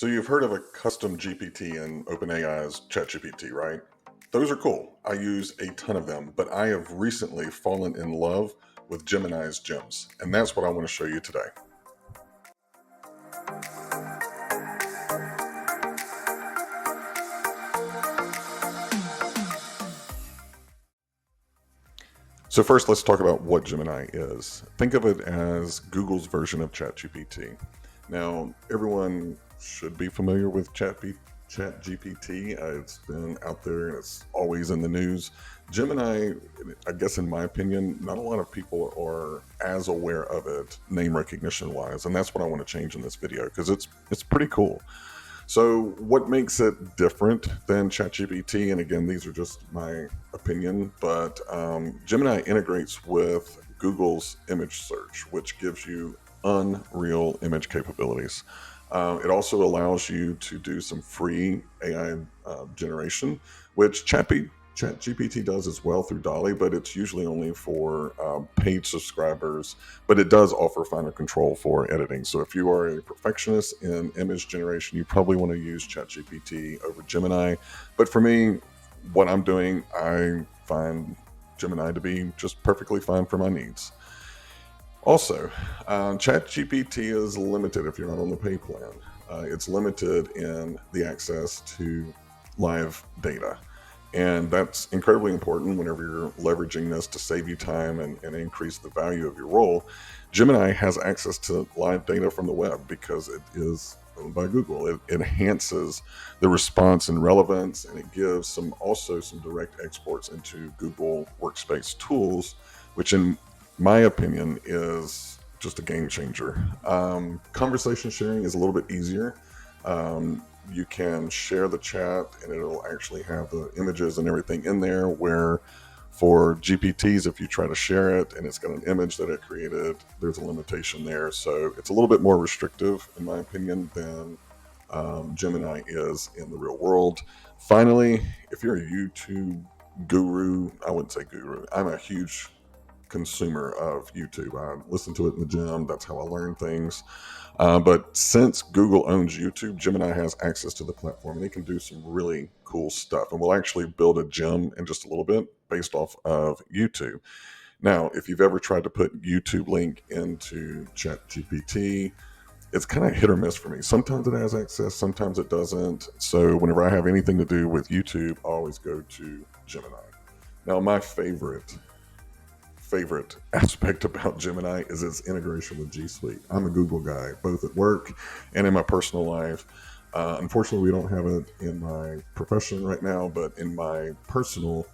So you've heard of a custom GPT in OpenAI's ChatGPT, right? Those are cool. I use a ton of them, but I have recently fallen in love with Gemini's Gems, and that's what I want to show you today. So first, let's talk about what Gemini is. Think of it as Google's version of ChatGPT. Now, everyone should be familiar with ChatGPT. It's been out there and it's always in the news. Gemini, I guess in my opinion, not a lot of people are as aware of it name recognition wise, and that's what I want to change in this video because it's pretty cool. So what makes it different than ChatGPT, and again, these are just my opinion, but Gemini integrates with Google's image search, which gives you unreal image capabilities. It also allows you to do some free AI generation, which ChatGPT does as well through Dolly, but it's usually only for paid subscribers, but it does offer finer control for editing. So if you are a perfectionist in image generation, you probably want to use ChatGPT over Gemini. But for me, what I'm doing, I find Gemini to be just perfectly fine for my needs. Also, ChatGPT is limited if you're not on the pay plan. It's limited in the access to live data. And that's incredibly important whenever you're leveraging this to save you time and increase the value of your role. Gemini has access to live data from the web because it is owned by Google. It enhances the response and relevance, and it gives also some direct exports into Google Workspace tools, which in my opinion is just a game changer. Conversation sharing is a little bit easier. You can share the chat and it'll actually have the images and everything in there, where for GPTs, if you try to share it and it's got an image that it created, there's a limitation there. So it's a little bit more restrictive, in my opinion, than Gemini is in the real world. Finally, if you're a YouTube guru, I wouldn't say guru, I'm a huge consumer of YouTube. I listen to it in the gym. That's how I learn things. But since Google owns YouTube, Gemini has access to the platform and it can do some really cool stuff. And we'll actually build a gem in just a little bit based off of YouTube. Now, if you've ever tried to put YouTube link into ChatGPT, it's kind of hit or miss for me. Sometimes it has access, sometimes it doesn't. So whenever I have anything to do with YouTube, I always go to Gemini. Now, my favorite aspect about Gemini is its integration with G Suite. I'm a Google guy, both at work and in my personal life. Unfortunately, we don't have it in my profession right now, but in my personal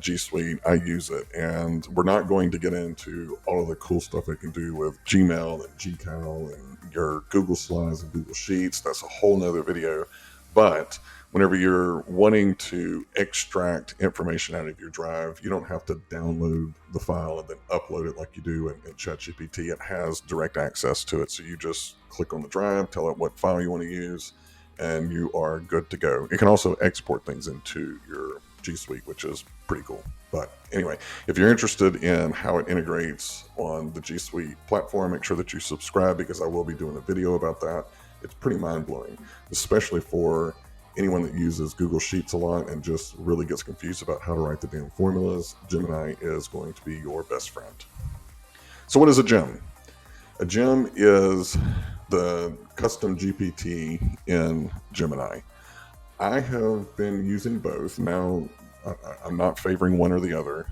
G Suite, I use it. And we're not going to get into all of the cool stuff it can do with Gmail and Gcal and your Google Slides and Google Sheets. That's a whole nother video. But whenever you're wanting to extract information out of your drive, you don't have to download the file and then upload it like you do in ChatGPT. It has direct access to it. So you just click on the drive, tell it what file you want to use, and you are good to go. It can also export things into your G Suite, which is pretty cool. But anyway, if you're interested in how it integrates on the G Suite platform, make sure that you subscribe because I will be doing a video about that. It's pretty mind-blowing, especially for anyone that uses Google Sheets a lot and just really gets confused about how to write the damn formulas. Gemini is going to be your best friend. So what is a gem? A gem is the custom GPT in Gemini. I have been using both. Now, I'm not favoring one or the other,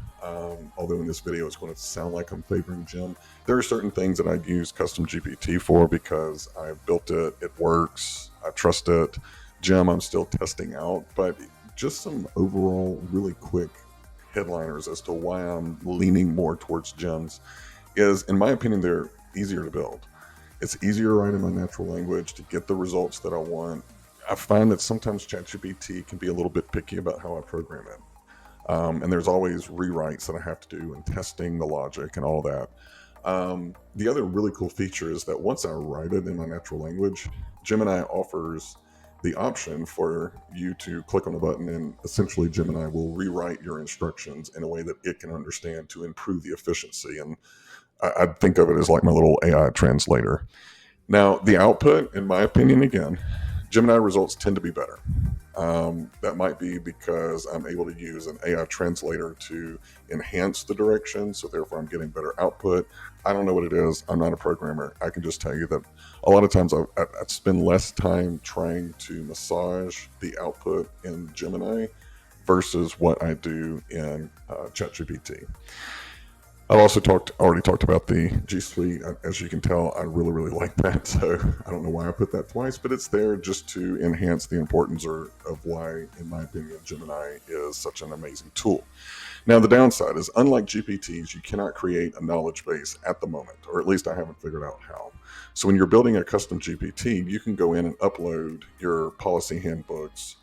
although in this video it's going to sound like I'm favoring Gem. There are certain things that I'd use custom GPT for because I built it, it works, I trust it. Gem I'm still testing out, but just some overall really quick headliners as to why I'm leaning more towards gems is, in my opinion, they're easier to build. It's easier to write in my natural language to get the results that I want. I find that sometimes ChatGPT can be a little bit picky about how I program it. And there's always rewrites that I have to do and testing the logic and all that. The other really cool feature is that once I write it in my natural language, Gemini offers the option for you to click on the button and essentially Gemini will rewrite your instructions in a way that it can understand to improve the efficiency. And I think of it as like my little AI translator. Now, the output, in my opinion, again, Gemini results tend to be better. That might be because I'm able to use an AI translator to enhance the direction, so therefore I'm getting better output. I don't know what it is. I'm not a programmer. I can just tell you that a lot of times I spend less time trying to massage the output in Gemini versus what I do in ChatGPT. I've also already talked about the G Suite. As you can tell, I really, really like that. So I don't know why I put that twice, but it's there just to enhance the importance of why, in my opinion, Gemini is such an amazing tool. Now, the downside is, unlike GPTs, you cannot create a knowledge base at the moment, or at least I haven't figured out how. So when you're building a custom GPT, you can go in and upload your policy handbooks,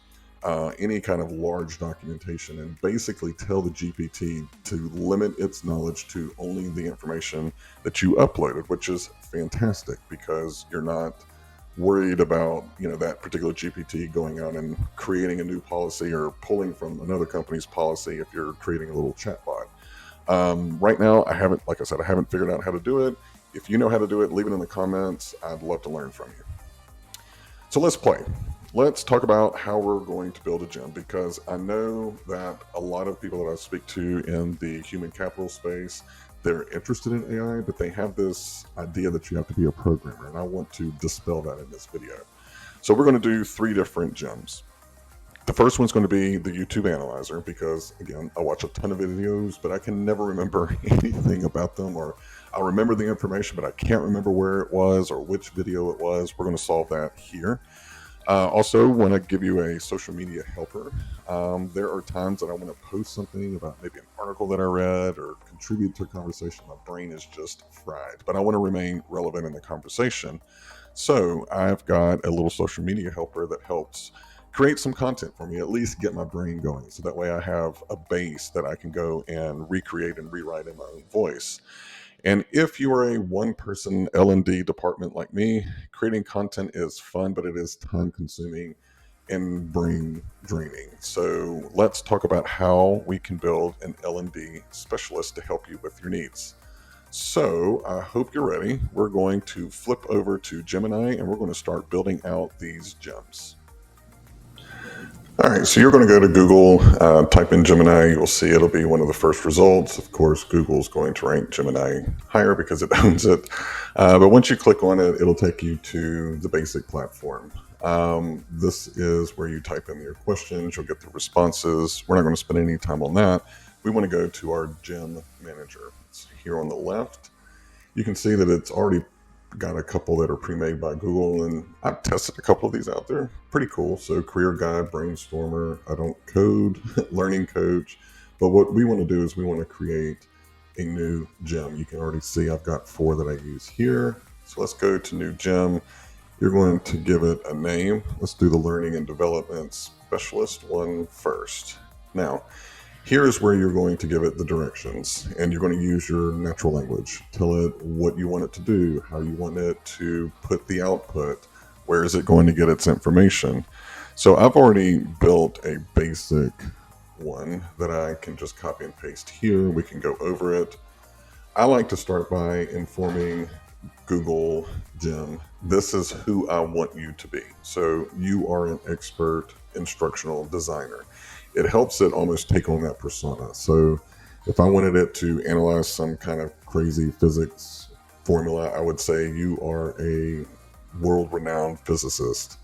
any kind of large documentation, and basically tell the GPT to limit its knowledge to only the information that you uploaded, which is fantastic because you're not worried about that particular GPT going out and creating a new policy or pulling from another company's policy if you're creating a little chatbot. Right now, like I said, I haven't figured out how to do it. If you know how to do it, leave it in the comments. I'd love to learn from you. So let's play. Let's talk about how we're going to build a gem, because I know that a lot of people that I speak to in the human capital space, they're interested in AI, but they have this idea that you have to be a programmer, and I want to dispel that in this video. So we're going to do 3 different gems. The first one's going to be the YouTube Analyzer, because again, I watch a ton of videos, but I can never remember anything about them, or I'll remember the information, but I can't remember where it was or which video it was. We're going to solve that here. Also, want to give you a social media helper. There are times that I want to post something about maybe an article that I read or contribute to a conversation. My brain is just fried, but I want to remain relevant in the conversation. So I've got a little social media helper that helps create some content for me, at least get my brain going. So that way I have a base that I can go and recreate and rewrite in my own voice. And if you are a one-person L&D department like me, creating content is fun, but it is time-consuming and brain draining. So let's talk about how we can build an L&D specialist to help you with your needs. So I hope you're ready. We're going to flip over to Gemini, and we're going to start building out these gems. All right, so you're going to go to Google, type in Gemini. You'll see it'll be one of the first results. Of course, Google's going to rank Gemini higher because it owns it. But once you click on it, it'll take you to the basic platform. This is where you type in your questions. You'll get the responses. We're not going to spend any time on that. We want to go to our Gem Manager. It's here on the left. You can see that it's already got a couple that are pre-made by Google, and I've tested a couple of these out there. Pretty cool. So Career Guide, Brainstormer, I don't code, Learning Coach. But what we want to do is we want to create a new gem. You can already see I've got 4 that I use here. So let's go to New Gem. You're going to give it a name. Let's do the Learning and Development Specialist one first. Now, here is where you're going to give it the directions, and you're going to use your natural language. Tell it what you want it to do, how you want it to put the output, where is it going to get its information. So I've already built a basic one that I can just copy and paste here. We can go over it. I like to start by informing Google Gem, this is who I want you to be. So you are an expert instructional designer. It helps it almost take on that persona. So if I wanted it to analyze some kind of crazy physics formula, I would say you are a world-renowned physicist.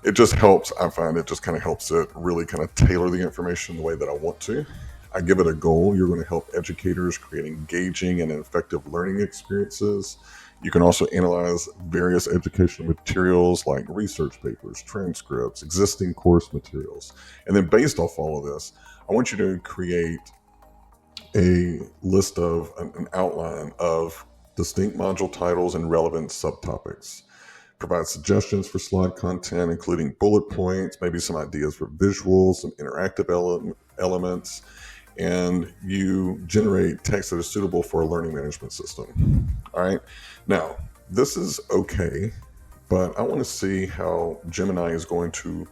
It just helps, I find it just kind of helps it really kind of tailor the information the way that I want to. I give it a goal. You're going to help educators create engaging and effective learning experiences. You can also analyze various educational materials like research papers, transcripts, existing course materials. And then based off all of this, I want you to create a list of an outline of distinct module titles and relevant subtopics. Provide suggestions for slide content, including bullet points, maybe some ideas for visuals, some interactive elements, and you generate text that is suitable for a learning management system. All right. Now, this is okay, but I want to see how Gemini is going to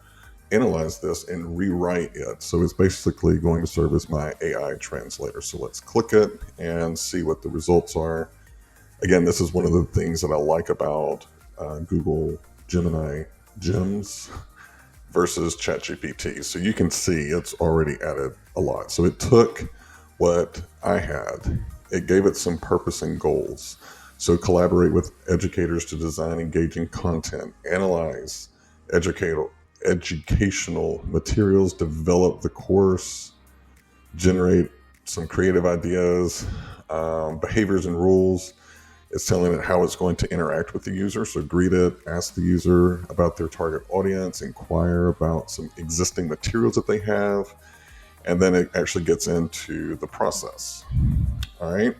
analyze this and rewrite it. So it's basically going to serve as my AI translator. So let's click it and see what the results are. Again, this is one of the things that I like about Google Gemini Gems versus ChatGPT. So you can see it's already added a lot. So it took what I had, it gave it some purpose and goals. So collaborate with educators to design engaging content, analyze educational materials, develop the course, generate some creative ideas, behaviors and rules. It's telling it how it's going to interact with the user. So greet it, ask the user about their target audience, inquire about some existing materials that they have, and then it actually gets into the process. All right.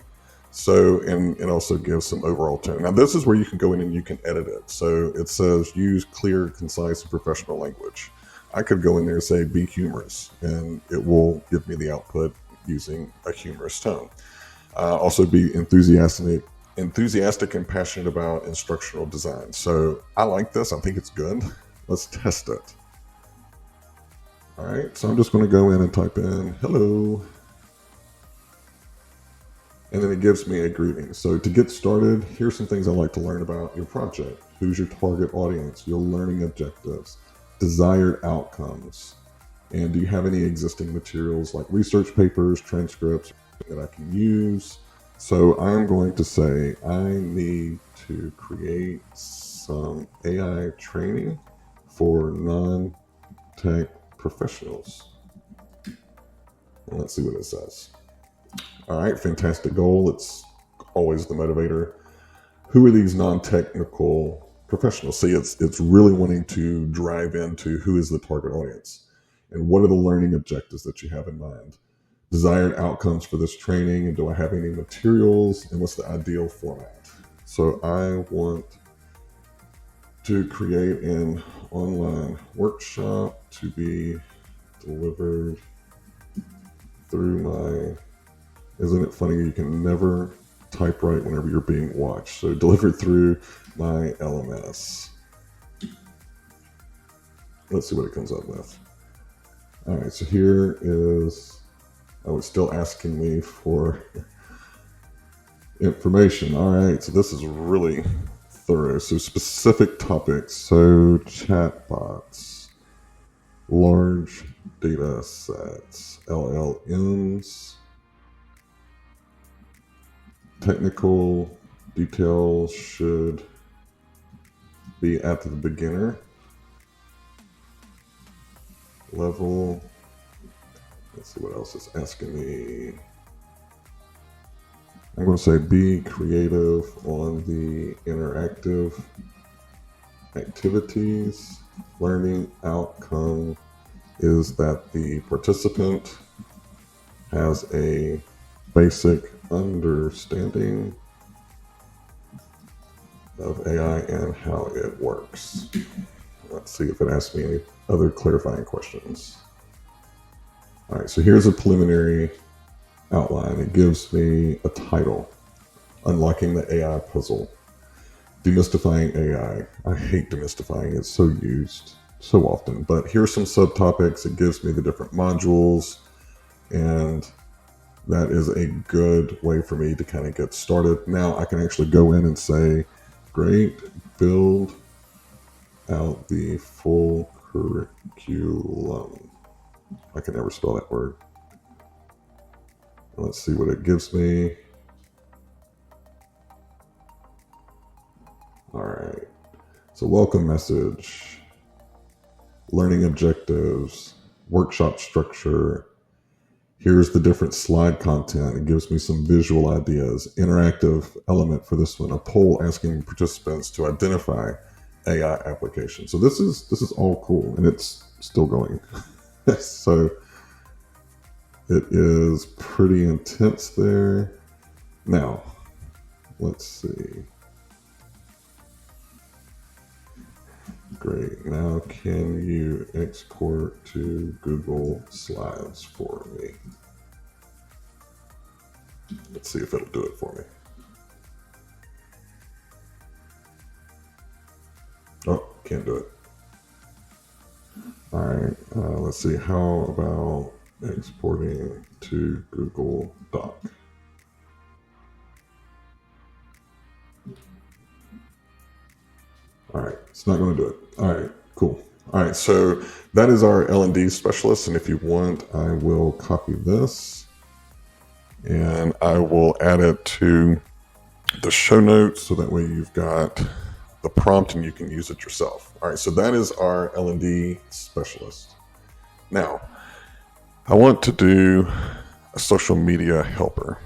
So, and it also gives some overall tone. Now, this is where you can go in and you can edit it. So it says use clear, concise, and professional language. I could go in there and say be humorous, and it will give me the output using a humorous tone. Also, be enthusiastic and passionate about instructional design. So I like this. I think it's good. Let's test it. All right. So I'm just going to go in and type in hello. And then it gives me a greeting. So to get started, here's some things I'd like to learn about your project. Who's your target audience, your learning objectives, desired outcomes, and do you have any existing materials like research papers, transcripts that I can use? So I'm going to say I need to create some AI training for non-tech professionals. And let's see what it says. All right, fantastic goal. It's always the motivator. Who are these non-technical professionals? See, it's really wanting to drive into who is the target audience and what are the learning objectives that you have in mind. Desired outcomes for this training, and do I have any materials, and what's the ideal format? So I want to create an online workshop to be delivered through my... Isn't it funny? You can never type right whenever you're being watched. So delivered through my LMS. Let's see what it comes up with. All right, so here is, oh, it's still asking me for information. All right, so this is really thorough. So specific topics. So chatbots, large data sets, LLMs, technical details should be at the beginner level. Let's see what else it's asking me. I'm going to say be creative on the interactive activities. Learning outcome is that the participant has a basic understanding of AI and how it works. Let's see if it asks me any other clarifying questions. All right, so here's a preliminary outline. It gives me a title, Unlocking the AI Puzzle. Demystifying AI. I hate demystifying. It's so used so often. But here's some subtopics. It gives me the different modules, and that is a good way for me to kind of get started. Now I can actually go in and say, great, build out the full curriculum. I can never spell that word. Let's see what it gives me. All right. So welcome message, learning objectives, workshop structure. Here's the different slide content. It gives me some visual ideas. Interactive element for this one, a poll asking participants to identify AI applications. So this is all cool, and it's still going. So it is pretty intense there. Now, let's see. Great. Now, can you export to Google Slides for me? Let's see if it'll do it for me. Oh, can't do it. All right. Let's see. How about exporting to Google Doc? All right. It's not going to do it. All right. Cool. All right, so that is our L&D specialist, and if you want, I will copy this and I will add it to the show notes so that way you've got the prompt and you can use it yourself. All right, so that is our L&D specialist. Now, I want to do a social media helper,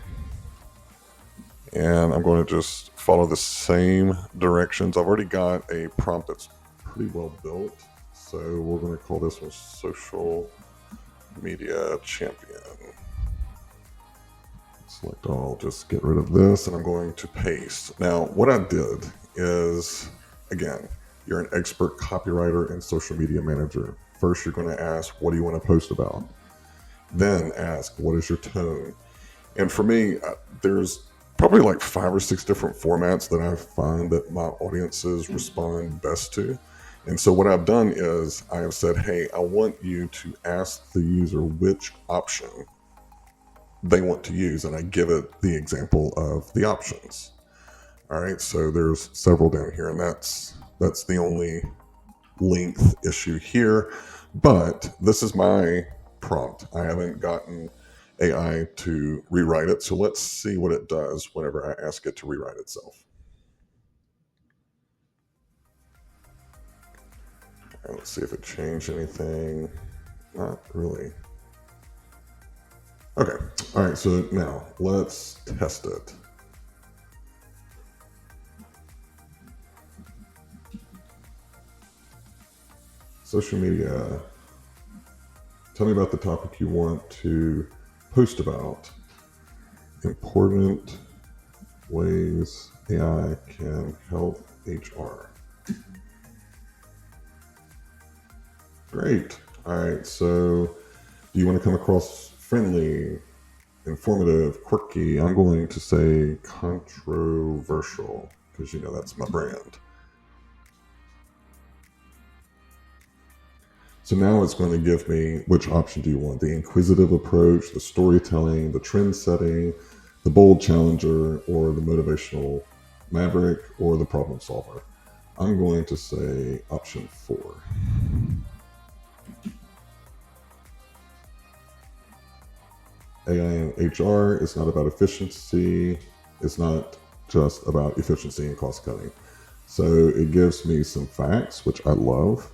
and I'm going to just follow the same directions. I've already got a prompt that's pretty well built, so we're going to call this one social media champion. Select all, just get rid of this, and I'm going to paste. Now, what I did is, again, you're an expert copywriter and social media manager. First, you're going to ask, what do you want to post about? Then ask, what is your tone? And for me, there's probably like 5 or 6 different formats that I find that my audiences respond best to. And so what I've done is I have said, hey, I want you to ask the user which option they want to use, and I give it the example of the options. All right, so there's several down here, and that's the only length issue here, but this is my prompt. I haven't gotten AI to rewrite it, so let's see what it does whenever I ask it to rewrite itself. Okay, let's see if it changed anything. Not really. Okay, all right, so now let's test it. Social media. Tell me about the topic you want to post about. Important ways AI can help HR. Great. All right, so do you want to come across friendly, informative, quirky? I'm going to say controversial because you know that's my brand. So now it's going to give me which option do you want? The inquisitive approach, the storytelling, the trend setting, the bold challenger, or the motivational maverick, or the problem solver. I'm going to say option 4. AI and HR is not about efficiency. It's not just about efficiency and cost cutting. So it gives me some facts, which I love.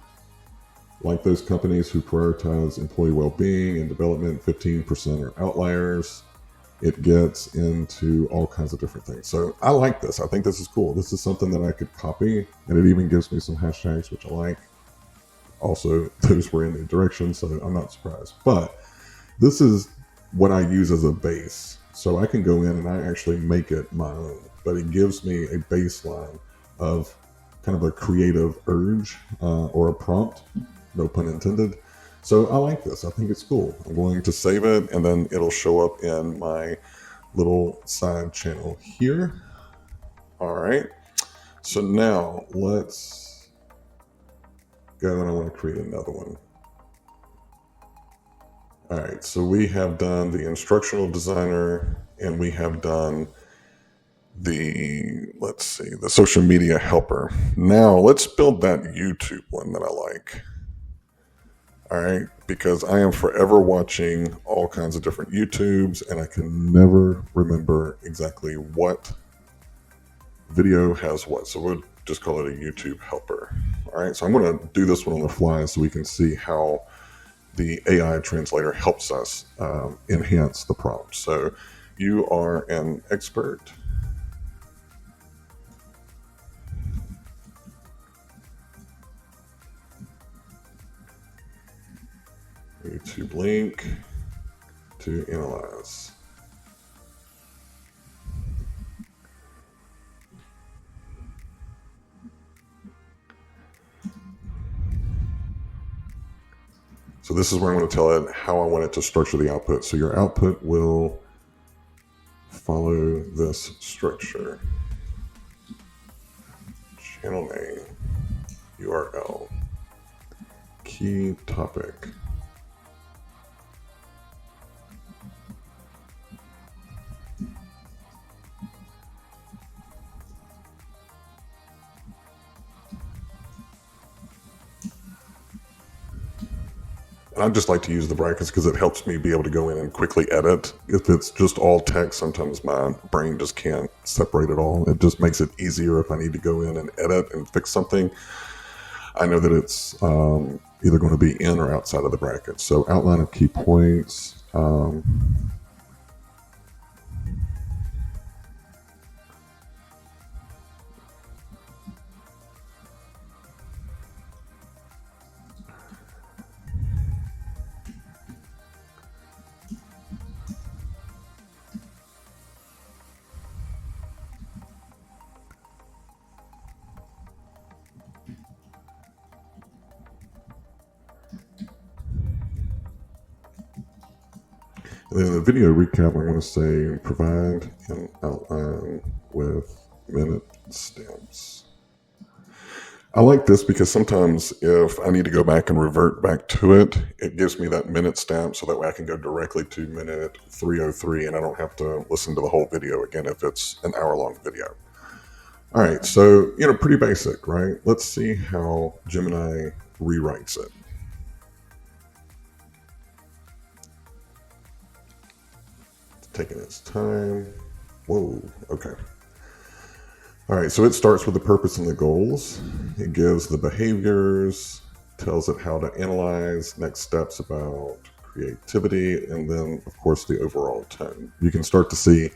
Like those companies who prioritize employee well-being and development, 15% are outliers. It gets into all kinds of different things. So I like this. I think this is cool. This is something that I could copy, and it even gives me some hashtags, which I like. Also, those were in the direction, so I'm not surprised. But this is what I use as a base. So I can go in and I actually make it my own, but it gives me a baseline of kind of a creative urge or a prompt, no pun intended. So I like this. I think it's cool. I'm going to save it, and then it'll show up in my little side channel here. All right. So now let's go, and I want to create another one. All right, so we have done the instructional designer, and we have done the social media helper. Now let's build that YouTube one that I like. All right, because I am forever watching all kinds of different YouTubes, and I can never remember exactly what video has what. So we'll just call it a YouTube helper. All right, so I'm going to do this one on the fly so we can see how the AI translator helps us enhance the prompt. So you are an expert YouTube link to analyze. So this is where I'm going to tell it how I want it to structure the output. So your output will follow this structure. Channel name, URL, key topic. I just like to use the brackets because it helps me be able to go in and quickly edit. If it's just all text, sometimes my brain just can't separate it all. It just makes it easier if I need to go in and edit and fix something. I know that it's either going to be in or outside of the brackets. So outline of key points. And then in the video recap, I want to say provide an outline with minute stamps. I like this because sometimes if I need to go back and revert back to it, it gives me that minute stamp so that way I can go directly to minute 303 and I don't have to listen to the whole video again if it's an hour-long video. All right, so, pretty basic, right? Let's see how Gemini rewrites it. It's taking its time. Whoa, okay. All right, so it starts with the purpose and the goals. It gives the behaviors, tells it how to analyze, next steps about creativity, and then, of course, the overall tone. You can start to see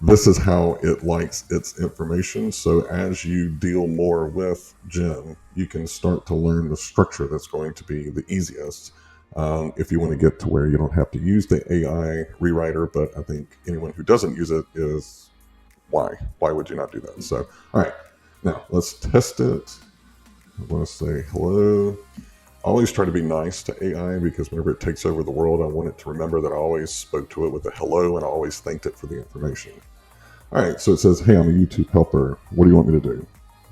this is how it likes its information. So as you deal more with Gem, you can start to learn the structure that's going to be the easiest if you want to get to where you don't have to use the AI rewriter. But I think anyone who doesn't use it is why would you not do that? So, all right, now let's test it. I want to say hello. Always try to be nice to AI because whenever it takes over the world, I want it to remember that I always spoke to it with a hello and I always thanked it for the information. All right, so it says, hey, I'm a YouTube helper. What do you want me to do?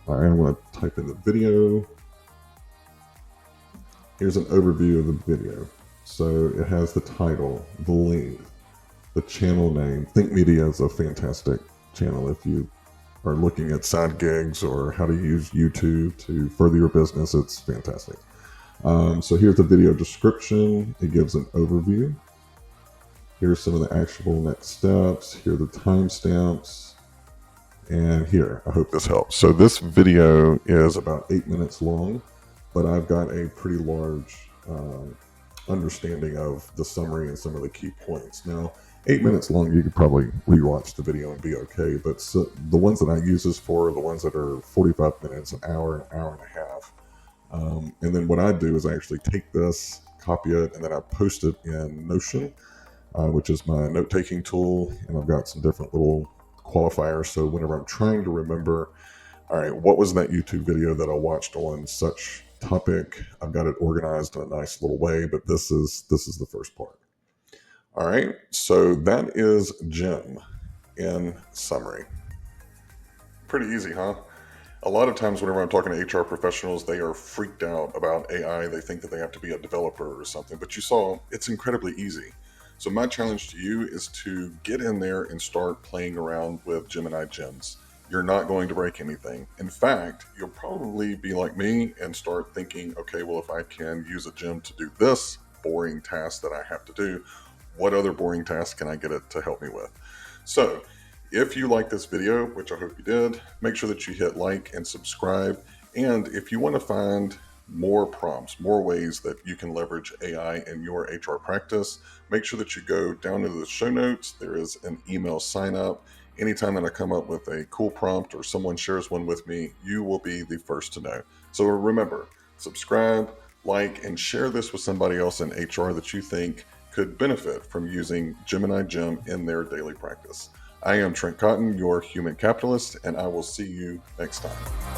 All right, I'm going to type in the video. Here's an overview of the video. So it has the title, the link, the channel name. Think Media is a fantastic channel if you are looking at side gigs or how to use YouTube to further your business. It's fantastic. So here's the video description. It gives an overview. Here's some of the actual next steps. Here are the timestamps. And here, I hope this helps. So this video is about 8 minutes long, but I've got a pretty large understanding of the summary and some of the key points. Now, 8 minutes long, you could probably rewatch the video and be okay, but the ones that I use this for are the ones that are 45 minutes, an hour and a half. And then what I do is I actually take this, copy it, and then I post it in Notion, which is my note-taking tool. And I've got some different little qualifiers. So whenever I'm trying to remember, all right, what was that YouTube video that I watched on such topic? I've got it organized in a nice little way, but this is the first part. All right, so that is Gem in summary. Pretty easy, huh? A lot of times whenever I'm talking to HR professionals, they are freaked out about AI. They think that they have to be a developer or something, but you saw it's incredibly easy. So my challenge to you is to get in there and start playing around with Gemini Gems. You're not going to break anything. In fact, you'll probably be like me and start thinking, okay, well, if I can use a gem to do this boring task that I have to do, what other boring task can I get it to help me with? So if you like this video, which I hope you did, make sure that you hit like and subscribe. And if you want to find more prompts, more ways that you can leverage AI in your HR practice, make sure that you go down to the show notes. There is an email sign up. Anytime that I come up with a cool prompt or someone shares one with me, you will be the first to know. So remember, subscribe, like, and share this with somebody else in HR that you think could benefit from using Gemini Gem in their daily practice. I am Trent Cotton, your human capitalist, and I will see you next time.